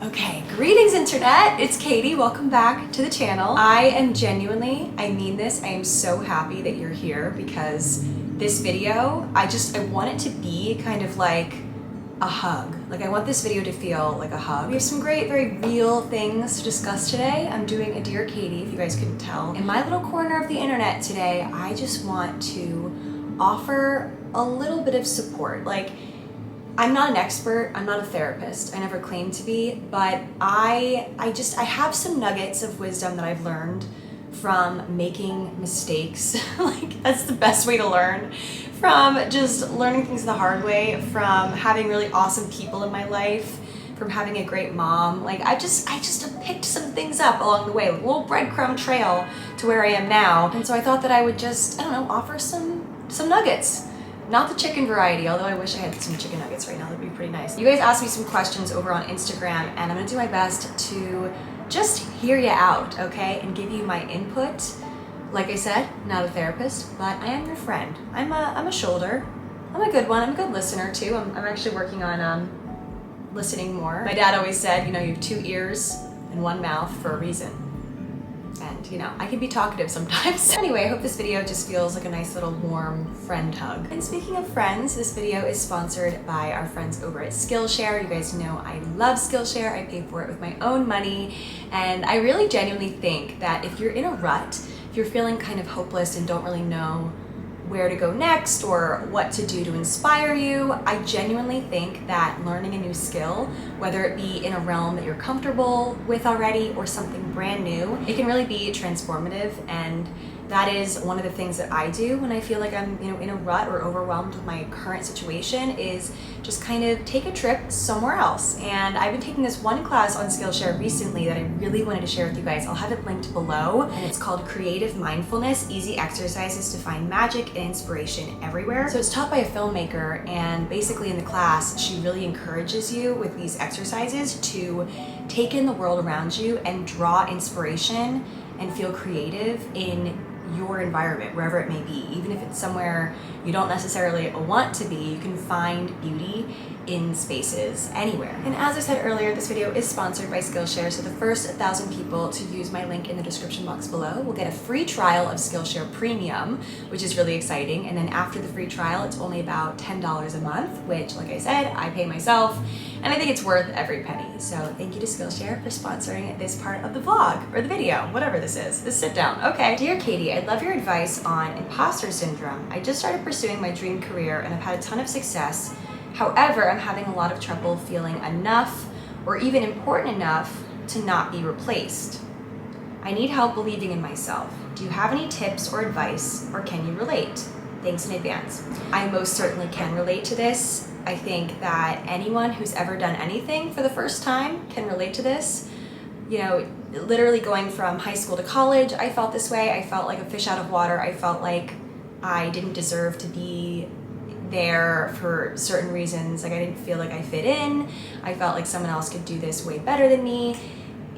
Okay, greetings internet, it's Katie, welcome back to the channel. I am genuinely, I mean this, I am so happy that you're here because this video, I want it to be kind of like a hug. Like I want this video to feel like a hug. We have some great, very real things to discuss today. I'm doing a Dear Katie, if you guys couldn't tell. In my little corner of the internet today, I just want to offer a little bit of support. Like, I'm not an expert, I'm not a therapist, I never claimed to be, but I have some nuggets of wisdom that I've learned from making mistakes. Like, that's the best way to learn. From just learning things the hard way, from having really awesome people in my life, from having a great mom. Like, I just picked some things up along the way, like a little breadcrumb trail to where I am now. And so I thought that I would just, I don't know, offer some nuggets. Not the chicken variety, although I wish I had some chicken nuggets right now, that'd be pretty nice. You guys asked me some questions over on Instagram, and I'm gonna do my best to just hear you out, okay? And give you my input. Like I said, not a therapist, but I am your friend. I'm a shoulder. I'm a good one, I'm a good listener too. I'm actually working on listening more. My dad always said, you know, you have 2 ears and 1 mouth for a reason. And, you know, I can be talkative sometimes. Anyway, I hope this video just feels like a nice little warm friend hug. And speaking of friends, this video is sponsored by our friends over at Skillshare. You guys know I love Skillshare. I pay for it with my own money. And I really genuinely think that if you're in a rut, if you're feeling kind of hopeless and don't really know where to go next or what to do to inspire you, I genuinely think that learning a new skill, whether it be in a realm that you're comfortable with already or something brand new, it can really be transformative. And that is one of the things that I do when I feel like I'm, you know, in a rut or overwhelmed with my current situation, is just kind of take a trip somewhere else. And I've been taking this one class on Skillshare recently that I really wanted to share with you guys. I'll have it linked below, and it's called Creative Mindfulness, Easy Exercises to Find Magic and Inspiration Everywhere. So it's taught by a filmmaker, and basically in the class, she really encourages you with these exercises to take in the world around you and draw inspiration and feel creative in your environment, wherever it may be. Even if it's somewhere you don't necessarily want to be, you can find beauty in spaces anywhere. And as I said earlier, this video is sponsored by Skillshare, so the first 1,000 people to use my link in the description box below will get a free trial of Skillshare Premium, which is really exciting. And then after the free trial, it's only about $10 a month, which, like I said, I pay myself, and I think it's worth every penny. So thank you to Skillshare for sponsoring this part of the vlog, or the video, whatever this is, this sit down. Okay, Dear Katie, I'd love your advice on imposter syndrome. I just started pursuing my dream career and I've had a ton of success. However, I'm having a lot of trouble feeling enough or even important enough to not be replaced. I need help believing in myself. Do you have any tips or advice, or can you relate? Thanks in advance. I most certainly can relate to this. I think that anyone who's ever done anything for the first time can relate to this. You know, literally going from high school to college, I felt this way. I felt like a fish out of water. I felt like I didn't deserve to be there for certain reasons. Like, I didn't feel like I fit in. I felt like someone else could do this way better than me.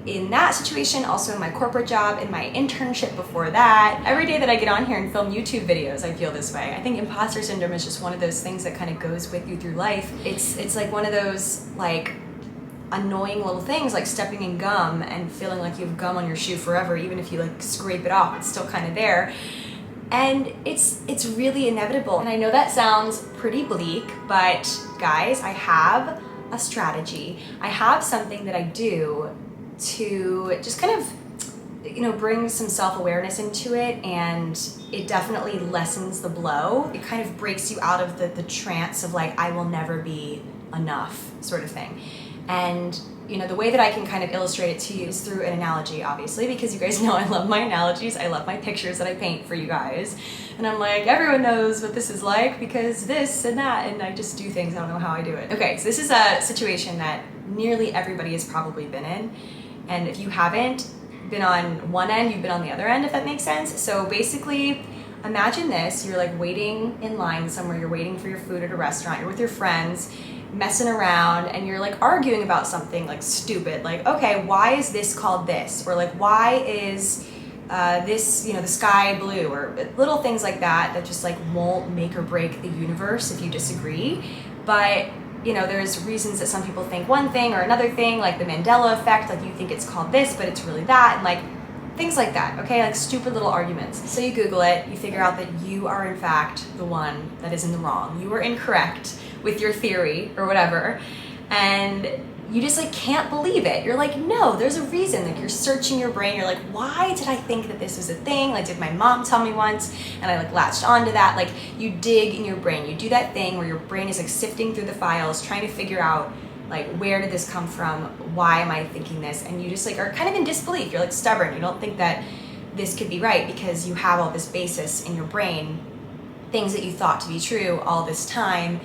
In that situation, also in my corporate job, in my internship before that, every day that I get on here and film YouTube videos, I feel this way. I think imposter syndrome is just one of those things that kind of goes with you through life. It's like one of those like annoying little things, like stepping in gum and feeling like you have gum on your shoe forever. Even if you like scrape it off, it's still kind of there. And it's really inevitable. And I know that sounds pretty bleak, but guys, I have a strategy. I have something that I do to just kind of, you know, bring some self-awareness into it, and it definitely lessens the blow. It kind of breaks you out of the trance of like, I will never be enough sort of thing. And you know, the way that I can kind of illustrate it to you is through an analogy, obviously, because you guys know I love my analogies. I love my pictures that I paint for you guys. And I'm like, everyone knows what this is like because this and that, and I just do things, I don't know how I do it. Okay, so this is a situation that nearly everybody has probably been in. And if you haven't been on one end, you've been on the other end, if that makes sense. So basically, imagine this, you're like waiting in line somewhere, you're waiting for your food at a restaurant, you're with your friends, messing around, and you're like arguing about something like stupid, like, okay, why is this called this? Or like, why is this, you know, the sky blue? Or little things like that that just like won't make or break the universe if you disagree. But you know, there's reasons that some people think one thing or another thing, like the Mandela effect, like you think it's called this, but it's really that, and like things like that, okay? Like stupid little arguments. So you Google it, you figure out that you are in fact the one that is in the wrong. You are incorrect with your theory or whatever, and you just like can't believe it. You're like, no, there's a reason. Like you're searching your brain. You're like, why did I think that this was a thing? Like, did my mom tell me once? And I like latched onto that. Like you dig in your brain. You do that thing where your brain is like sifting through the files, trying to figure out like, where did this come from? Why am I thinking this? And you just like are kind of in disbelief. You're like stubborn. You don't think that this could be right because you have all this basis in your brain, things that you thought to be true all this time,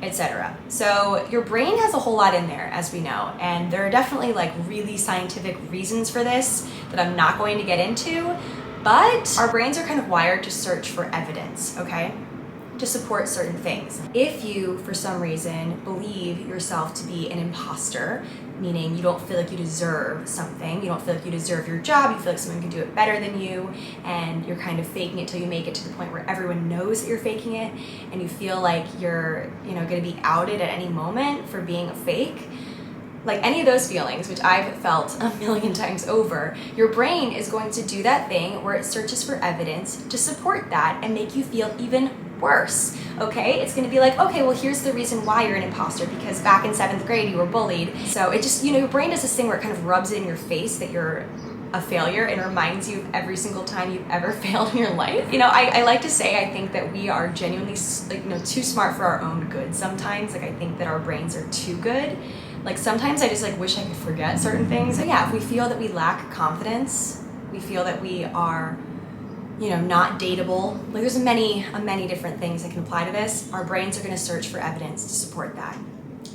etc. So your brain has a whole lot in there, as we know, and there are definitely like really scientific reasons for this that I'm not going to get into, but our brains are kind of wired to search for evidence, okay? To support certain things. If you, for some reason, believe yourself to be an imposter, meaning you don't feel like you deserve something, you don't feel like you deserve your job, you feel like someone can do it better than you, and you're kind of faking it till you make it to the point where everyone knows that you're faking it, and you feel like you're, you know, gonna be outed at any moment for being a fake, like any of those feelings, which I've felt a million times over, your brain is going to do that thing where it searches for evidence to support that and make you feel even worse, okay? It's gonna be like, okay, well, here's the reason why you're an imposter, because back in 7th grade you were bullied. So it just, you know, your brain does this thing where it kind of rubs it in your face that you're a failure and reminds you of every single time you've ever failed in your life. You know, I like to say, I think that we are genuinely, like, you know, too smart for our own good sometimes. Like, I think that our brains are too good. Like, sometimes I just, like, wish I could forget certain things. So yeah, if we feel that we lack confidence, we feel that we are, you know, not dateable. Like there's many different things that can apply to this. Our brains are gonna search for evidence to support that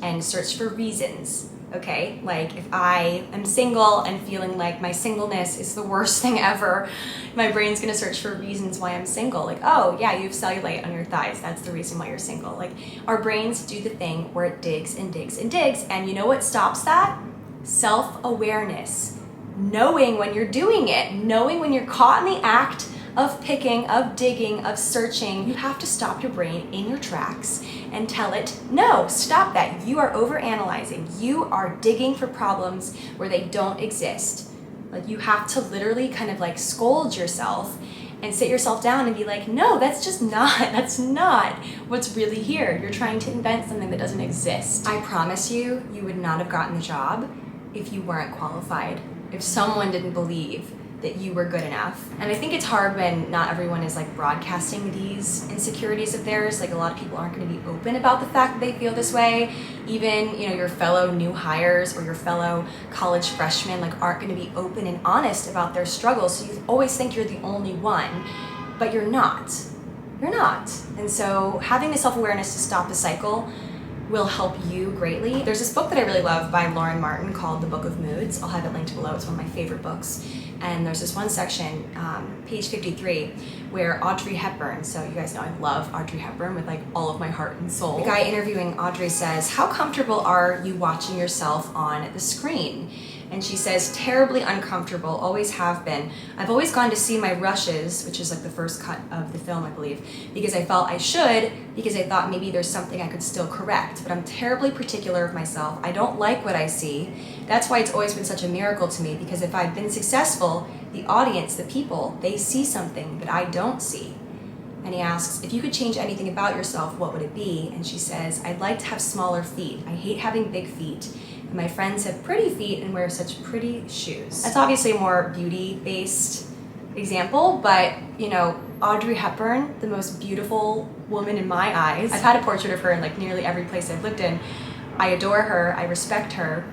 and search for reasons, okay? Like if I am single and feeling like my singleness is the worst thing ever, my brain's gonna search for reasons why I'm single. Like, oh yeah, you have cellulite on your thighs. That's the reason why you're single. Like our brains do the thing where it digs and digs and digs. And you know what stops that? Self-awareness. Knowing when you're doing it, knowing when you're caught in the act of picking, of digging, of searching. You have to stop your brain in your tracks and tell it, no, stop that. You are overanalyzing. You are digging for problems where they don't exist. Like you have to literally kind of like scold yourself and sit yourself down and be like, no, that's not what's really here. You're trying to invent something that doesn't exist. I promise you, you would not have gotten the job if you weren't qualified, if someone didn't believe that you were good enough. And I think it's hard when not everyone is like broadcasting these insecurities of theirs. Like a lot of people aren't gonna be open about the fact that they feel this way. Even, you know, your fellow new hires or your fellow college freshmen like aren't gonna be open and honest about their struggles. So you always think you're the only one, but you're not. You're not. And so having the self-awareness to stop the cycle will help you greatly. There's this book that I really love by Lauren Martin called The Book of Moods. I'll have it linked below. It's one of my favorite books. And there's this one section, page 53, where Audrey Hepburn, so you guys know I love Audrey Hepburn with like all of my heart and soul. The guy interviewing Audrey says, how comfortable are you watching yourself on the screen? And she says, terribly uncomfortable, always have been. I've always gone to see my rushes, which is like the first cut of the film, I believe, because I felt I should, because I thought maybe there's something I could still correct, but I'm terribly particular of myself. I don't like what I see. That's why it's always been such a miracle to me, because if I'd been successful, the audience, the people, they see something that I don't see. And he asks, if you could change anything about yourself, what would it be? And she says, I'd like to have smaller feet. I hate having big feet. My friends have pretty feet and wear such pretty shoes. That's obviously a more beauty-based example, but you know, Audrey Hepburn, the most beautiful woman in my eyes. I've had a portrait of her in like nearly every place I've lived in. I adore her, I respect her.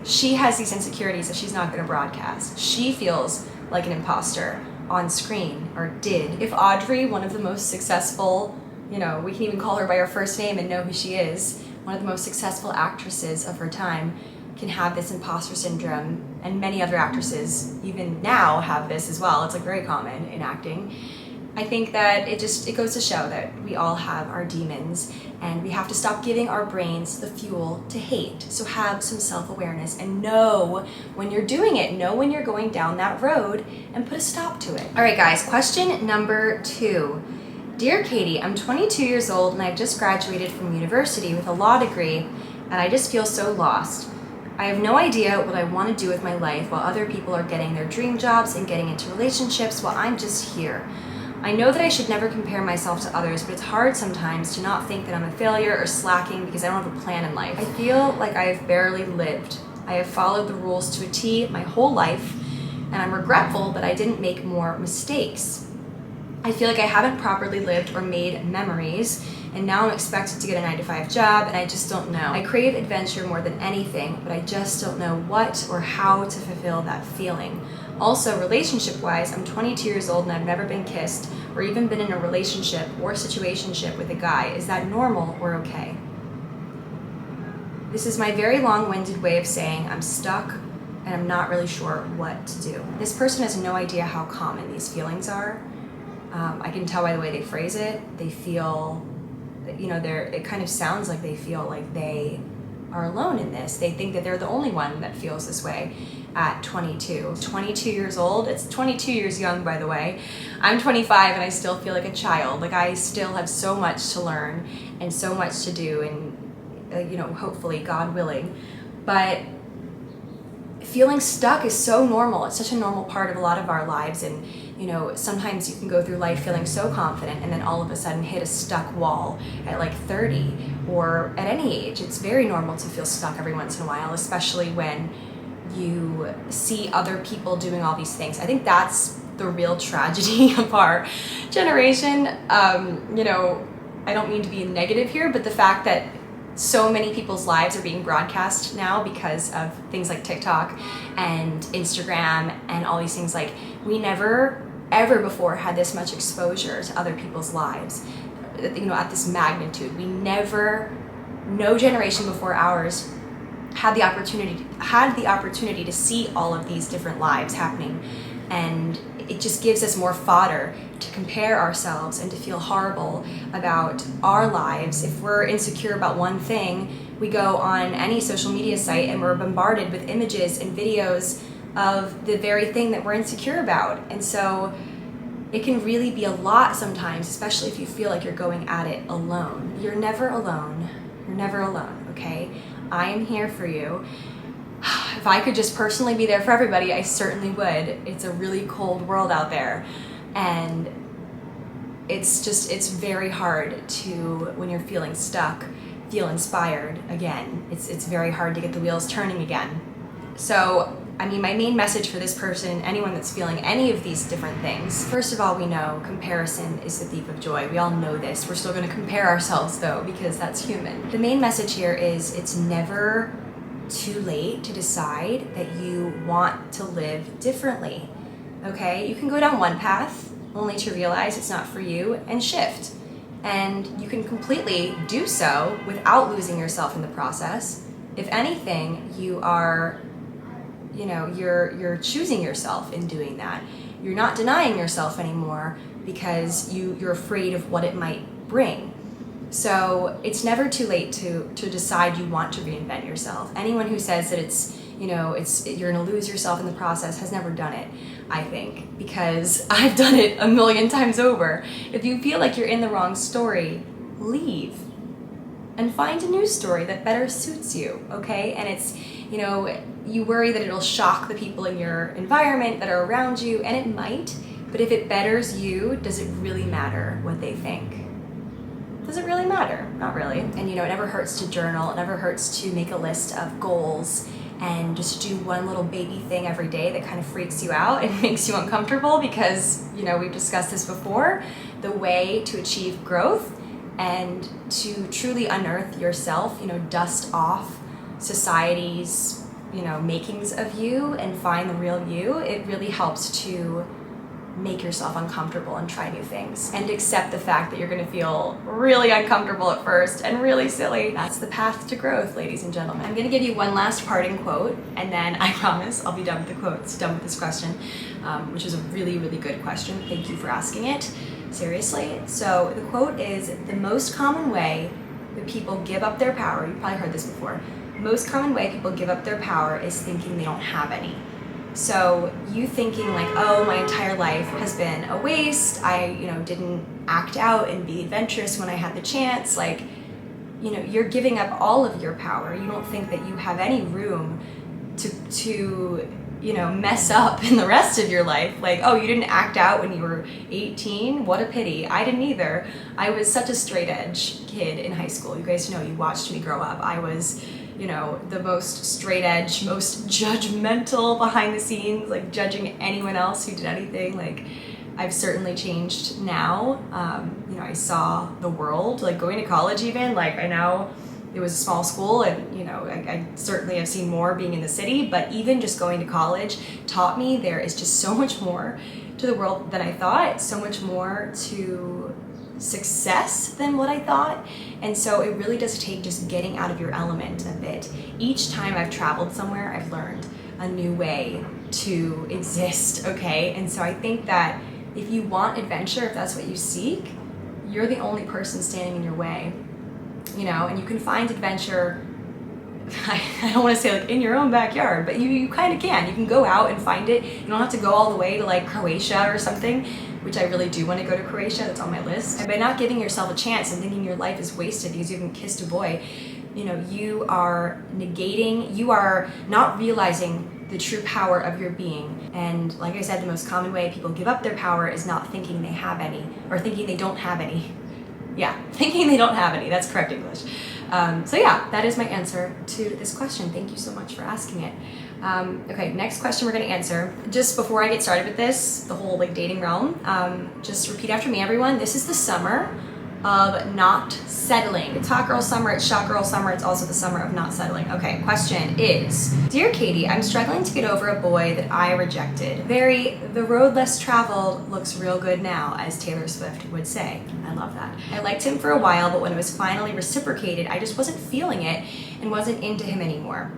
She has these insecurities that she's not gonna broadcast. She feels like an imposter on screen, or did. If Audrey, one of the most successful, you know, we can even call her by her first name and know who she is, one of the most successful actresses of her time, can have this imposter syndrome, and many other actresses even now have this as well. It's like very common in acting. I think that it goes to show that we all have our demons, and we have to stop giving our brains the fuel to hate. So have some self-awareness and know when you're doing it, know when you're going down that road, and put a stop to it. All right guys, question number 2. Dear Katy, I'm 22 years old and I've just graduated from university with a law degree, and I just feel so lost. I have no idea what I want to do with my life while other people are getting their dream jobs and getting into relationships while I'm just here. I know that I should never compare myself to others, but it's hard sometimes to not think that I'm a failure or slacking because I don't have a plan in life. I feel like I have barely lived. I have followed the rules to a T my whole life, and I'm regretful that I didn't make more mistakes. I feel like I haven't properly lived or made memories, and now I'm expected to get a 9-to-5 job, and I just don't know. I crave adventure more than anything, but I just don't know what or how to fulfill that feeling. Also, relationship-wise, I'm 22 years old and I've never been kissed or even been in a relationship or situationship with a guy. Is that normal or okay? This is my very long-winded way of saying I'm stuck and I'm not really sure what to do. This person has no idea how common these feelings are. I can tell by the way they phrase it. They feel, it kind of sounds like they feel like they are alone in this. They think that they're the only one that feels this way at 22. 22 years old, it's 22 years young, by the way. I'm 25 and I still feel like a child. Like, I still have so much to learn and so much to do, and hopefully, God willing. But feeling stuck is so normal. It's such a normal part of a lot of our lives, and sometimes you can go through life feeling so confident and then all of a sudden hit a stuck wall at like 30 or at any age. It's very normal to feel stuck every once in a while, especially when you see other people doing all these things. I think that's the real tragedy of our generation. I don't mean to be negative here, but the fact that so many people's lives are being broadcast now because of things like TikTok and Instagram and all these things. Like, we never ever before had this much exposure to other people's lives, at this magnitude. No generation before ours had the opportunity to see all of these different lives happening, and it just gives us more fodder to compare ourselves and to feel horrible about our lives. If we're insecure about one thing, we go on any social media site and we're bombarded with images and videos of the very thing that we're insecure about. And so it can really be a lot sometimes, especially if you feel like you're going at it alone. You're never alone. You're never alone, okay? I am here for you. If I could just personally be there for everybody, I certainly would. It's a really cold world out there, and it's very hard to, when you're feeling stuck, feel inspired again. It's very hard to get the wheels turning again. So, my main message for this person, anyone that's feeling any of these different things, first of all, we know comparison is the thief of joy. We all know this. We're still going to compare ourselves, though, because that's human. The main message here is it's never too late to decide that you want to live differently, okay? You can go down one path only to realize it's not for you and shift. And you can completely do so without losing yourself in the process. If anything, you are, you're choosing yourself in doing that. You're not denying yourself anymore because you're afraid of what it might bring. So it's never too late to decide you want to reinvent yourself. Anyone who says that you're gonna lose yourself in the process has never done it, I think, because I've done it a million times over. If you feel like you're in the wrong story, leave and find a new story that better suits you, okay? And it's, you worry that it'll shock the people in your environment that are around you, and it might, but if it betters you, does it really matter what they think? Does it really matter? Not really. And it never hurts to journal. It never hurts to make a list of goals and just do one little baby thing every day that kind of freaks you out and makes you uncomfortable, because, we've discussed this before. The way to achieve growth and to truly unearth yourself, dust off society's, makings of you and find the real you, it really helps to make yourself uncomfortable and try new things and accept the fact that you're going to feel really uncomfortable at first and really silly. That's the path to growth, ladies and gentlemen. I'm going to give you one last parting quote, and then I promise I'll be done with the quotes, done with this question, which is a really, really good question. Thank you for asking it. Seriously. So the quote is, the most common way that people give up their power, you've probably heard this before, the most common way people give up their power is thinking they don't have any. So you thinking like, oh, my entire life has been a waste. I, didn't act out and be adventurous when I had the chance. Like, you're giving up all of your power. You don't think that you have any room to mess up in the rest of your life. Like, oh, you didn't act out when you were 18? What a pity. I didn't either. I was such a straight edge kid in high school. You guys know, you watched me grow up. I was, the most straight edge, most judgmental behind the scenes, like judging anyone else who did anything. Like, I've certainly changed now. I saw the world, like going to college even, like I know it was a small school and, I certainly have seen more being in the city, but even just going to college taught me there is just so much more to the world than I thought, so much more to success than what I thought. And so it really does take just getting out of your element a bit. Each time I've traveled somewhere, I've learned a new way to exist, okay? And so I think that if you want adventure, if that's what you seek, you're the only person standing in your way, and you can find adventure, I don't want to say like in your own backyard, but you kind of can. You can go out and find it. You don't have to go all the way to like Croatia or something, which I really do want to go to Croatia. That's on my list. And by not giving yourself a chance and thinking your life is wasted because you haven't kissed a boy, you are negating, you are not realizing the true power of your being. And like I said, the most common way people give up their power is not thinking they have any, or thinking they don't have any. Yeah, thinking they don't have any. That's correct English. So yeah, that is my answer to this question. Thank you so much for asking it. Okay, next question we're gonna answer. Just before I get started with this, the whole like dating realm, just repeat after me, everyone. This is the summer of not settling. It's hot girl summer, it's shot girl summer, it's also the summer of not settling. Okay, question is, Dear Katy, I'm struggling to get over a boy that I rejected. The road less traveled looks real good now, as Taylor Swift would say. I love that. I liked him for a while, but when it was finally reciprocated, I just wasn't feeling it and wasn't into him anymore.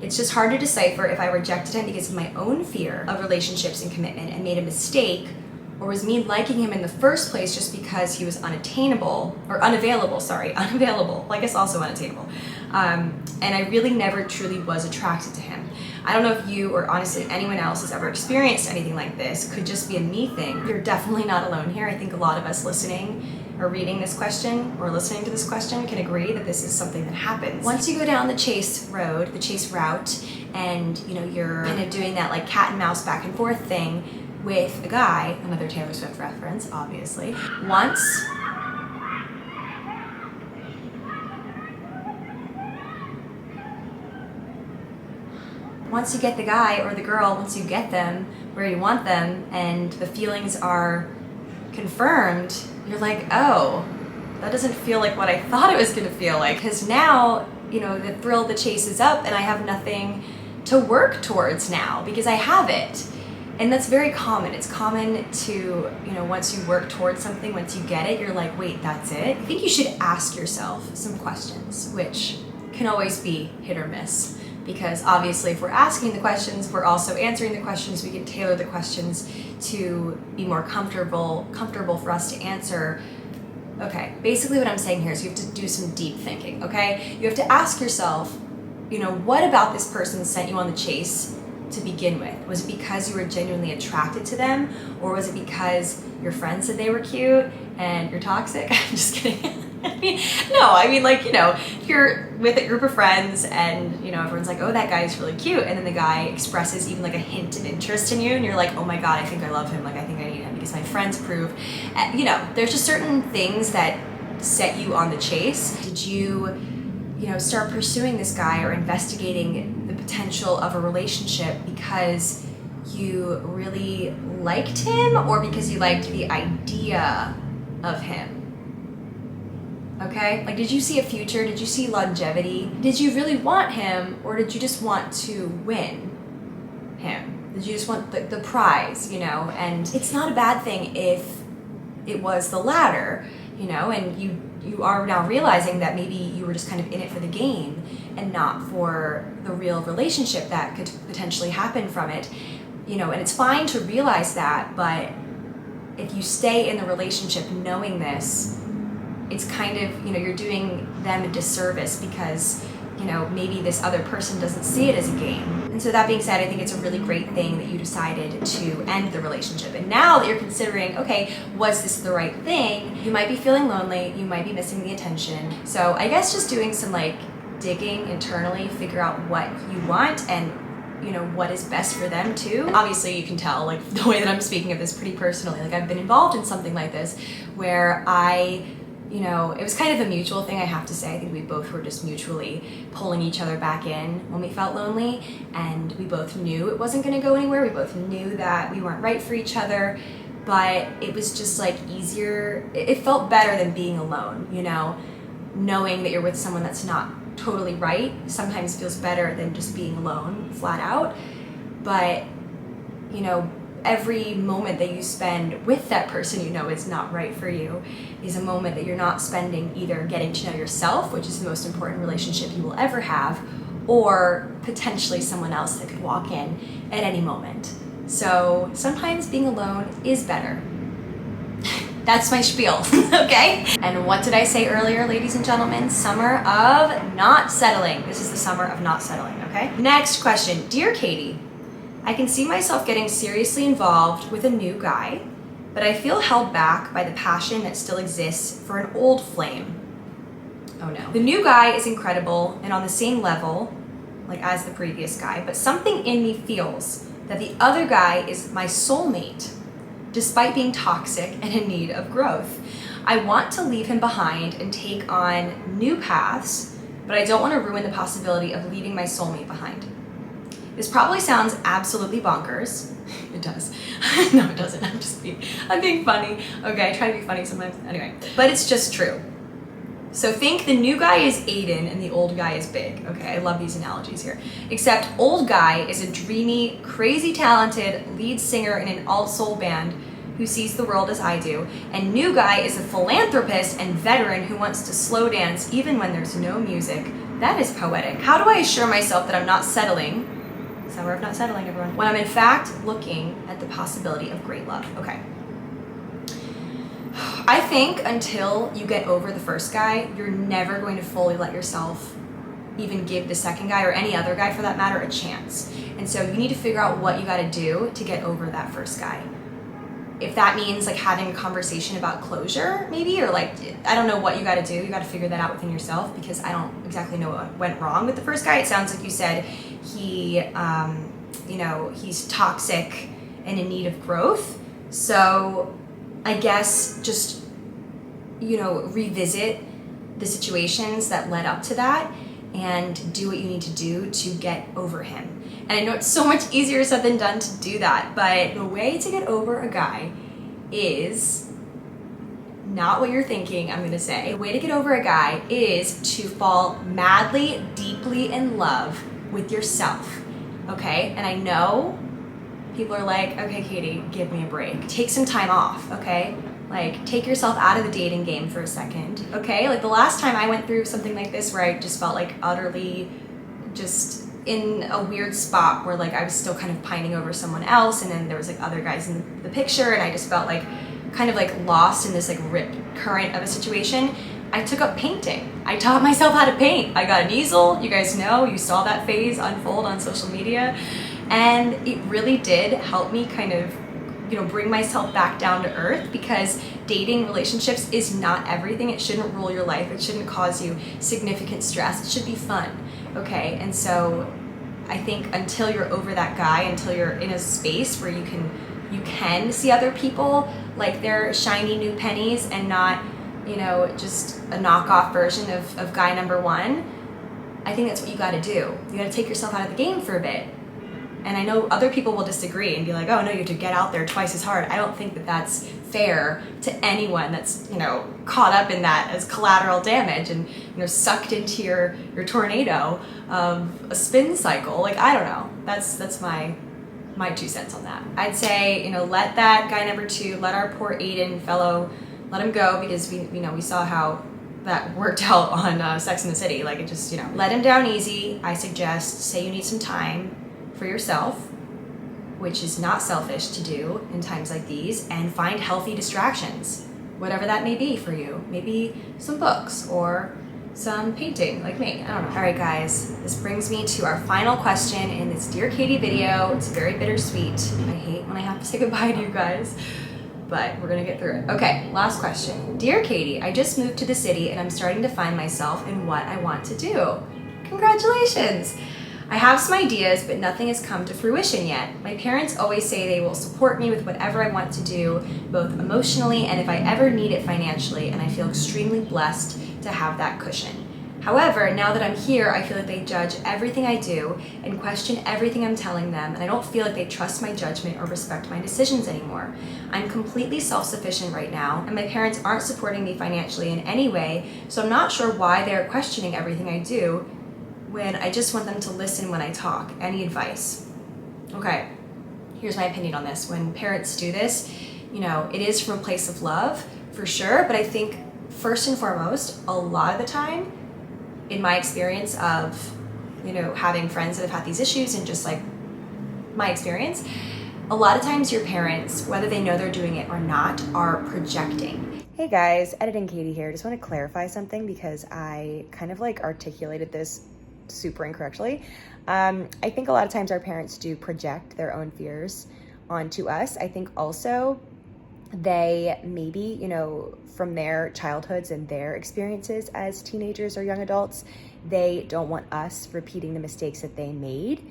It's just hard to decipher if I rejected him because of my own fear of relationships and commitment and made a mistake, or was me liking him in the first place just because he was unavailable, I guess also unattainable. And I really never truly was attracted to him. I don't know if you or honestly anyone else has ever experienced anything like this. Could just be a me thing. You're definitely not alone here. I think a lot of us listening or reading this question or listening to this question can agree that this is something that happens. Once you go down the chase route, and you're kind of doing that like cat and mouse back and forth thing with a guy, another Taylor Swift reference, obviously. Once you get the guy or the girl, once you get them where you want them and the feelings are confirmed, you're like, oh, that doesn't feel like what I thought it was gonna feel like. Because now, the thrill of the chase is up and I have nothing to work towards now because I have it. And that's very common. It's common to, once you work towards something, once you get it, you're like, wait, that's it? I think you should ask yourself some questions, which can always be hit or miss. Because obviously if we're asking the questions, we're also answering the questions. We can tailor the questions to be more comfortable for us to answer. Okay, basically what I'm saying here is you have to do some deep thinking, okay? You have to ask yourself, what about this person sent you on the chase to begin with? Was it because you were genuinely attracted to them, or was it because your friends said they were cute and you're toxic? I'm just kidding. If you're with a group of friends and everyone's like, oh, that guy's really cute, and then the guy expresses even like a hint of interest in you and you're like, oh my god, I think I love him, like I think I need him because my friends prove, there's just certain things that set you on the chase. Did you start pursuing this guy or investigating the potential of a relationship because you really liked him, or because you liked the idea of him? Okay? Like, did you see a future? Did you see longevity? Did you really want him, or did you just want to win him? Did you just want the prize, And it's not a bad thing if it was the latter, and you are now realizing that maybe you were just kind of in it for the game and not for the real relationship that could potentially happen from it, and it's fine to realize that, but if you stay in the relationship knowing this, it's kind of, you're doing them a disservice because, maybe this other person doesn't see it as a game. And And so that being said, I think it's a really great thing that you decided to end the relationship. And now that you're considering, okay, was this the right thing? You might be feeling lonely, you might be missing the attention. So I guess just doing some like digging internally, figure out what you want and you know what is best for them too. Obviously you can tell like the way that I'm speaking of this pretty personally. Like I've been involved in something like this where you know, it was kind of a mutual thing, I have to say. I think we both were just mutually pulling each other back in when we felt lonely, and we both knew it wasn't gonna go anywhere. We both knew that we weren't right for each other, but it was just like easier. It felt better than being alone, you know? Knowing that you're with someone that's not totally right sometimes feels better than just being alone, flat out. But, you know, every moment that you spend with that person you know is not right for you is a moment that you're not spending either getting to know yourself, which is the most important relationship you will ever have, or potentially someone else that could walk in at any moment. So sometimes being alone is better. That's my spiel, okay? And what did I say earlier, ladies and gentlemen? Summer of not settling. This is the summer of not settling, okay? Next question. Dear Katy, I can see myself getting seriously involved with a new guy, but I feel held back by the passion that still exists for an old flame. Oh no. The new guy is incredible and on the same level, like as the previous guy, but something in me feels that the other guy is my soulmate, despite being toxic and in need of growth. I want to leave him behind and take on new paths, but I don't want to ruin the possibility of leaving my soulmate behind. This probably sounds absolutely bonkers. It does. No, it doesn't. I'm being funny. Okay, I try to be funny sometimes. Anyway, but it's just true. So think the new guy is Aiden and the old guy is Big. Okay, I love these analogies here. Except old guy is a dreamy, crazy talented lead singer in an alt soul band who sees the world as I do, and new guy is a philanthropist and veteran who wants to slow dance even when there's no music. That is poetic. How do I assure myself that I'm not settling? Summer of not settling, everyone. When I'm in fact looking at the possibility of great love. Okay. I think until you get over the first guy, you're never going to fully let yourself even give the second guy, or any other guy for that matter, a chance. And so you need to figure out what you gotta do to get over that first guy. If that means like having a conversation about closure, maybe, or like, I don't know what you gotta do. You gotta figure that out within yourself, because I don't exactly know what went wrong with the first guy. It sounds like you said he, you know, he's toxic and in need of growth. So I guess just, you know, revisit the situations that led up to that and do what you need to do to get over him. And I know it's so much easier said than done to do that, but the way to get over a guy is not what you're thinking, I'm gonna say. The way to get over a guy is to fall madly, deeply in love with yourself, okay? And I know people are like, okay, Katy, give me a break. Take some time off, okay? Like, take yourself out of the dating game for a second, okay? Like the last time I went through something like this where I just felt like utterly just in a weird spot where like I was still kind of pining over someone else, and then there was like other guys in the picture, and I just felt like kind of like lost in this like rip current of a situation. I took up painting. I taught myself how to paint. I got an easel. You guys know, you saw that phase unfold on social media, and it really did help me kind of, you know, bring myself back down to earth, because dating relationships is not everything. It shouldn't rule your life. It shouldn't cause you significant stress. It should be fun, okay? And so I think until you're over that guy, until you're in a space where you can see other people like they're shiny new pennies and not, you know, just a knockoff version of guy number one, I think that's what you gotta do. You gotta take yourself out of the game for a bit. And I know other people will disagree and be like, oh no, you have to get out there twice as hard. I don't think that that's fair to anyone that's, you know, caught up in that as collateral damage and, you know, sucked into your tornado of a spin cycle. Like, I don't know. That's my 2 cents on that. I'd say, you know, let that guy number 2, let our poor Aiden fellow, let him go, because we saw how that worked out on Sex and the City. Like, it just, you know, let him down easy. I suggest, say you need some time for yourself, which is not selfish to do in times like these, and find healthy distractions, whatever that may be for you. Maybe some books, or, some painting like me. I don't know. All right, guys, this brings me to our final question in this Dear Katy video. It's very bittersweet. I hate when I have to say goodbye to you guys, but we're gonna get through it. Okay, last question. Dear Katy, I just moved to the city and I'm starting to find myself in what I want to do. Congratulations. I have some ideas, but nothing has come to fruition yet. My parents always say they will support me with whatever I want to do, both emotionally and if I ever need it financially, and I feel extremely blessed to have that cushion. However, now that I'm here, I feel like they judge everything I do and question everything I'm telling them, and I don't feel like they trust my judgment or respect my decisions anymore. I'm completely self-sufficient right now, and my parents aren't supporting me financially in any way, so I'm not sure why they are questioning everything I do when I just want them to listen when I talk. Any advice? Okay, here's my opinion on this. When parents do this, you know, it is from a place of love, for sure, but I think first and foremost, a lot of the time, in my experience of, you know, having friends that have had these issues and just like my experience, a lot of times your parents, whether they know they're doing it or not, are projecting. Hey guys, Editing Katy here. Just want to clarify something because I kind of like articulated this super incorrectly. I think a lot of times our parents do project their own fears onto us. I think also they maybe, you know, from their childhoods and their experiences as teenagers or young adults, they don't want us repeating the mistakes that they made.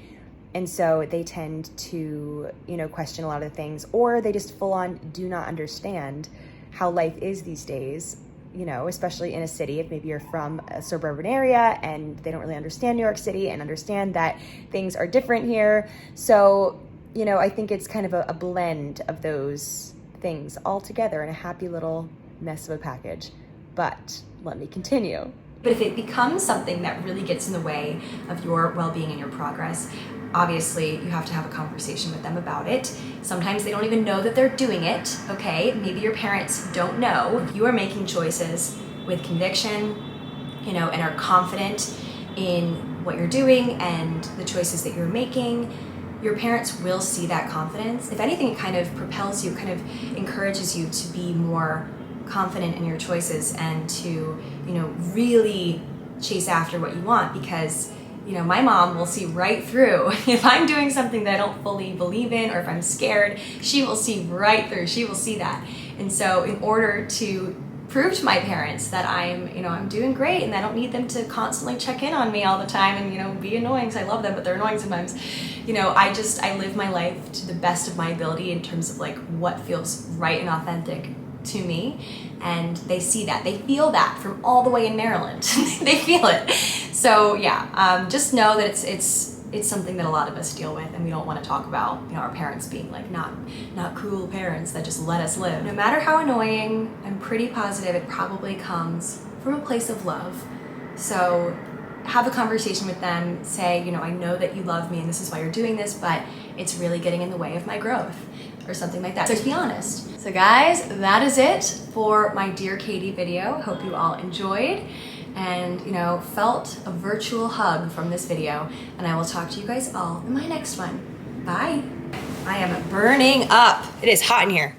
And so they tend to, you know, question a lot of the things, or they just full on do not understand how life is these days, you know, especially in a city. If maybe you're from a suburban area and they don't really understand New York City and understand that things are different here. So, you know, I think it's kind of a blend of those things all together in a happy little mess of a package. But let me continue. But if it becomes something that really gets in the way of your well-being and your progress, obviously you have to have a conversation with them about it. Sometimes they don't even know that they're doing it, okay? Maybe your parents don't know. If you are making choices with conviction, you know, and are confident in what you're doing and the choices that you're making, your parents will see that confidence. If anything, it kind of propels you, kind of encourages you to be more confident in your choices and to, you know, really chase after what you want, because, you know, my mom will see right through. If I'm doing something that I don't fully believe in, or if I'm scared, she will see right through. She will see that. And so in order to prove to my parents that I'm doing great and I don't need them to constantly check in on me all the time and, you know, be annoying, because I love them, but they're annoying sometimes. You know, I live my life to the best of my ability in terms of like what feels right and authentic to me, and they see that, they feel that from all the way in Maryland. They feel it. So yeah, just know that it's something that a lot of us deal with, and we don't want to talk about, you know, our parents being like not cool parents that just let us live. No matter how annoying, I'm pretty positive it probably comes from a place of love. So have a conversation with them, say, you know, I know that you love me and this is why you're doing this, but it's really getting in the way of my growth, or something like that. So to be honest. So guys, that is it for my Dear Katy video. Hope you all enjoyed and, you know, felt a virtual hug from this video, and I will talk to you guys all in my next one. Bye. I am burning up. It is hot in here.